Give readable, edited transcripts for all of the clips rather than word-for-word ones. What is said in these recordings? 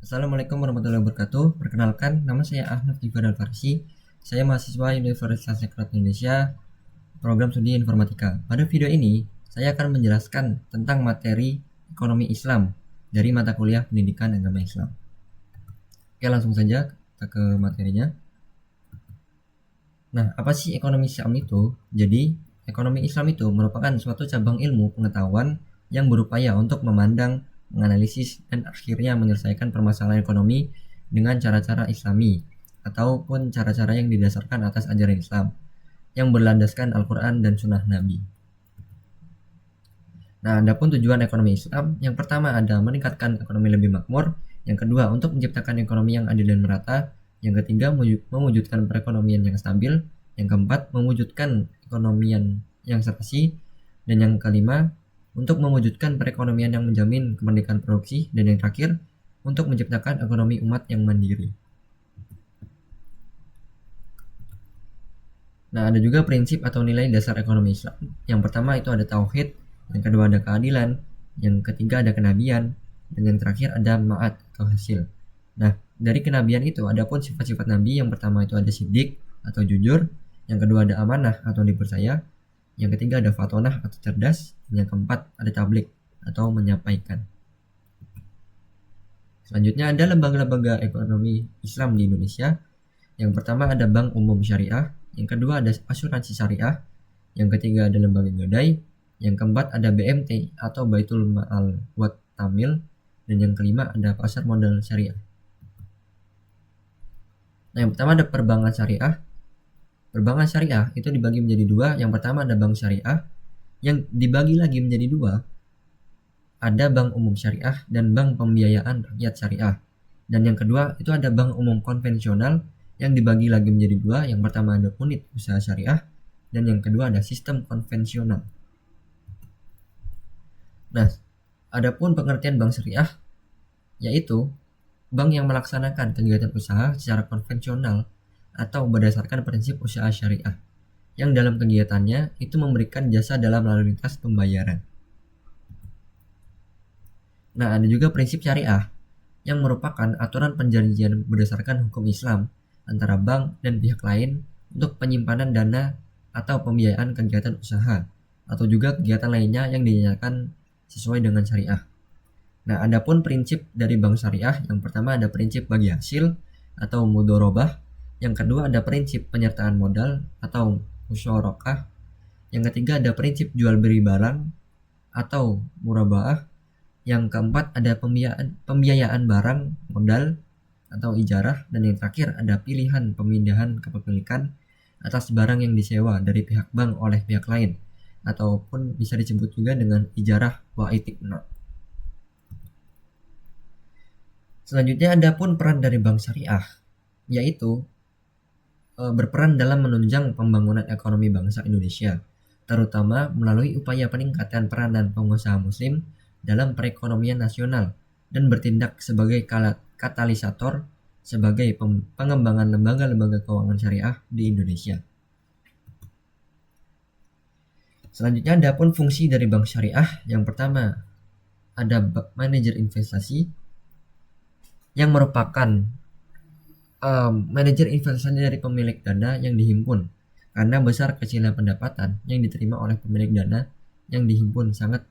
Assalamualaikum warahmatullahi wabarakatuh. Perkenalkan, nama saya Ahmad Gibar Al-Farsi. Saya mahasiswa Universitas Negeri Indonesia, program studi informatika. Pada video ini, saya akan menjelaskan tentang materi ekonomi Islam dari mata kuliah pendidikan agama Islam. Oke, langsung saja kita ke materinya. Nah, apa sih ekonomi Islam itu? Jadi, ekonomi Islam itu merupakan suatu cabang ilmu pengetahuan yang berupaya untuk memandang, menganalisis, dan akhirnya menyelesaikan permasalahan ekonomi dengan cara-cara Islami ataupun cara-cara yang didasarkan atas ajaran Islam yang berlandaskan Al-Quran dan Sunnah Nabi. Nah, adapun tujuan ekonomi Islam, yang pertama ada meningkatkan ekonomi lebih makmur, yang kedua untuk menciptakan ekonomi yang adil dan merata, yang ketiga mewujudkan perekonomian yang stabil, yang keempat mewujudkan ekonomian yang serasi, dan yang kelima untuk mewujudkan perekonomian yang menjamin kemerdekaan produksi, dan yang terakhir untuk menciptakan ekonomi umat yang mandiri. Nah, ada juga prinsip atau nilai dasar ekonomi Islam. Yang pertama itu ada tauhid, yang kedua ada keadilan, yang ketiga ada kenabian, dan yang terakhir ada ma'ad atau hasil. Nah, dari kenabian itu ada pun sifat-sifat nabi. Yang pertama itu ada siddiq atau jujur, yang kedua ada amanah atau dipercaya, yang ketiga ada fatonah atau cerdas, dan yang keempat ada tablik atau menyampaikan. Selanjutnya ada lembaga-lembaga ekonomi Islam di Indonesia. Yang pertama ada Bank Umum Syariah, yang kedua ada asuransi syariah, yang ketiga ada lembaga gadai, yang keempat ada BMT atau Baitul Ma'al Wat Tamil, dan yang kelima ada pasar modal syariah. Nah, yang pertama ada perbankan syariah. Perbankan syariah itu dibagi menjadi dua. Yang pertama ada bank syariah, yang dibagi lagi menjadi dua. Ada bank umum syariah dan bank pembiayaan rakyat syariah. Dan yang kedua itu ada bank umum konvensional, yang dibagi lagi menjadi dua. Yang pertama ada unit usaha syariah, dan yang kedua ada sistem konvensional. Nah, adapun pengertian bank syariah yaitu bank yang melaksanakan kegiatan usaha secara konvensional atau berdasarkan prinsip usaha syariah, yang dalam kegiatannya itu memberikan jasa dalam lalu lintas pembayaran. Nah, ada juga prinsip syariah, yang merupakan aturan perjanjian berdasarkan hukum Islam antara bank dan pihak lain untuk penyimpanan dana atau pembiayaan kegiatan usaha atau juga kegiatan lainnya yang dinyatakan sesuai dengan syariah. Nah, adapun prinsip dari bank syariah, yang pertama ada prinsip bagi hasil atau mudorobah, yang kedua ada prinsip penyertaan modal atau musyarakah, yang ketiga ada prinsip jual beli barang atau murabaah, yang keempat ada pembiayaan barang modal atau ijarah, dan yang terakhir ada pilihan pemindahan kepemilikan atas barang yang disewa dari pihak bank oleh pihak lain, ataupun bisa disebut juga dengan ijarah wa itikna. Selanjutnya ada pun peran dari bank syariah, yaitu berperan dalam menunjang pembangunan ekonomi bangsa Indonesia, terutama melalui upaya peningkatan peranan pengusaha muslim dalam perekonomian nasional dan bertindak sebagai katalisator sebagai pengembangan lembaga-lembaga keuangan syariah di Indonesia. Selanjutnya ada pun fungsi dari bank syariah. Yang pertama ada manajer investasi, yang merupakan manajer investasi dari pemilik dana yang dihimpun karena besar kecilnya pendapatan yang diterima oleh pemilik dana yang dihimpun sangat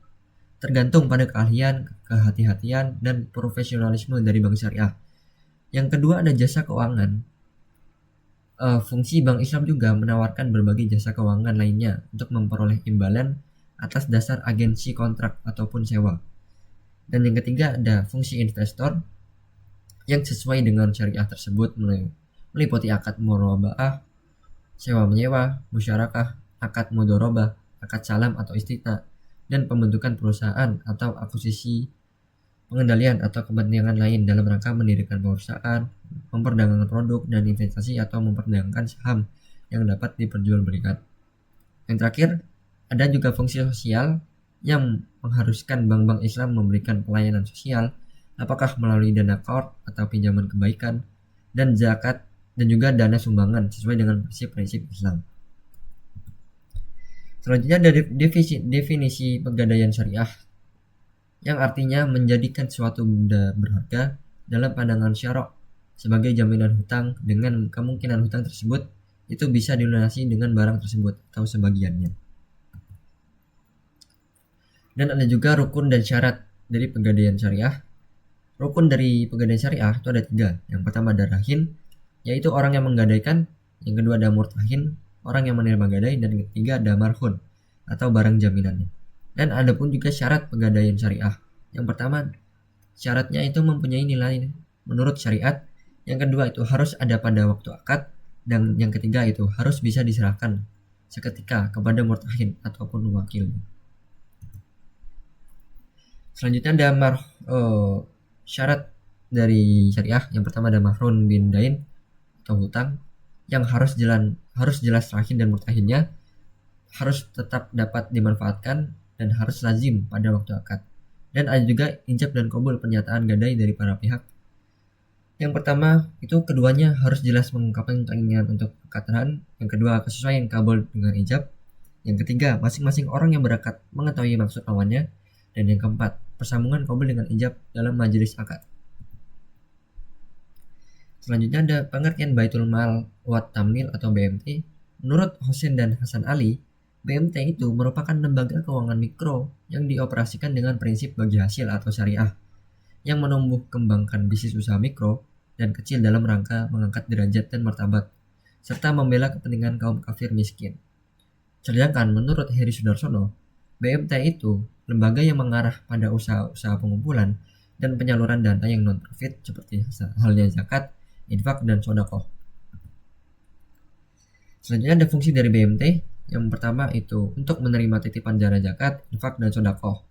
tergantung pada keahlian, kehati-hatian, dan profesionalisme dari bank syariah. Yang kedua ada jasa keuangan. Fungsi bank Islam juga menawarkan berbagai jasa keuangan lainnya untuk memperoleh imbalan atas dasar agensi kontrak ataupun sewa. Dan yang ketiga ada fungsi investor, yang sesuai dengan syariah tersebut meliputi akad murabaah, sewa menyewa, musyarakah, akad mudorobah, akad salam atau istitna, dan pembentukan perusahaan atau akuisisi, pengendalian atau kepentingan lain dalam rangka mendirikan perusahaan, memperdagangkan produk dan investasi, atau memperdagangkan saham yang dapat diperjualbelikan. Yang terakhir ada juga fungsi sosial, yang mengharuskan bank-bank Islam memberikan pelayanan sosial, apakah melalui dana qard atau pinjaman kebaikan, dan zakat, dan juga dana sumbangan sesuai dengan prinsip-prinsip Islam. Selanjutnya ada definisi pegadaian syariah, yang artinya menjadikan suatu benda berharga dalam pandangan syarok sebagai jaminan hutang dengan kemungkinan hutang tersebut itu bisa dilunasi dengan barang tersebut atau sebagiannya. Dan ada juga rukun dan syarat dari pegadaian syariah. Rukun dari pegadaian syariah itu ada 3. Yang pertama ada rahin, yaitu orang yang menggadaikan. Yang kedua ada murtahin, orang yang menerima gadai. Dan yang ketiga ada marhun atau barang jaminannya. Dan ada pun juga syarat pegadaian syariah. Yang pertama, syaratnya itu mempunyai nilai menurut syariat. Yang kedua itu harus ada pada waktu akad. Dan yang ketiga itu harus bisa diserahkan seketika kepada murtahin ataupun wakil. Selanjutnya ada syarat dari syariah. Yang pertama ada mahrun bin dain atau hutang yang harus jelas rahin dan murtahinnya, harus tetap dapat dimanfaatkan dan harus lazim pada waktu akad. Dan ada juga ijab dan qabul pernyataan gadai dari para pihak. Yang pertama itu keduanya harus jelas mengungkapkan keinginan untuk akad. Yang kedua kesesuaian kabul dengan ijab. Yang ketiga masing-masing orang yang berakad mengetahui maksud lawannya. Dan yang keempat persambungan qabul dengan ijab dalam majelis akad. Selanjutnya ada pengertian Baitul Mal Wat Tamil atau BMT. Menurut Husain dan Hasan Ali, BMT itu merupakan lembaga keuangan mikro yang dioperasikan dengan prinsip bagi hasil atau syariah, yang menumbuh kembangkan bisnis usaha mikro dan kecil dalam rangka mengangkat derajat dan martabat, serta membela kepentingan kaum kafir miskin. Sedangkan menurut Heri Sudarsono, BMT itu lembaga yang mengarah pada usaha-usaha pengumpulan dan penyaluran dana yang non-profit seperti halnya zakat, infak, dan sedekah. Selanjutnya ada fungsi dari BMT. Yang pertama itu untuk menerima titipan dana zakat, infak, dan sedekah,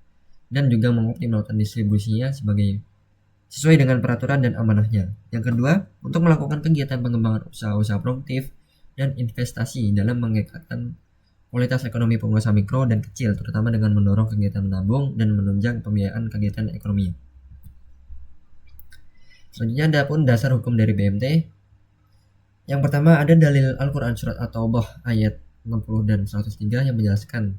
dan juga mengoptimalkan distribusinya sesuai dengan peraturan dan amanahnya. Yang kedua, untuk melakukan kegiatan pengembangan usaha-usaha produktif dan investasi dalam meningkatkan kualitas ekonomi pengusaha mikro dan kecil, terutama dengan mendorong kegiatan menabung dan menunjang pembiayaan kegiatan ekonomi. Selanjutnya ada pun dasar hukum dari BMT. Yang pertama ada dalil Al-Quran surat At-Taubah ayat 60 dan 103 yang menjelaskan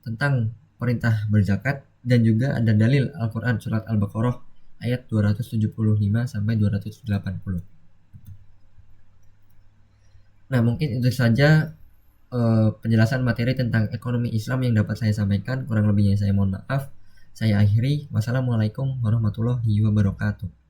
tentang perintah berzakat, dan juga ada dalil Al-Quran surat Al-Baqarah ayat 275 sampai 280. Nah, mungkin itu saja penjelasan materi tentang ekonomi Islam yang dapat saya sampaikan. Kurang lebihnya saya mohon maaf. Saya akhiri. Wassalamualaikum warahmatullahi wabarakatuh.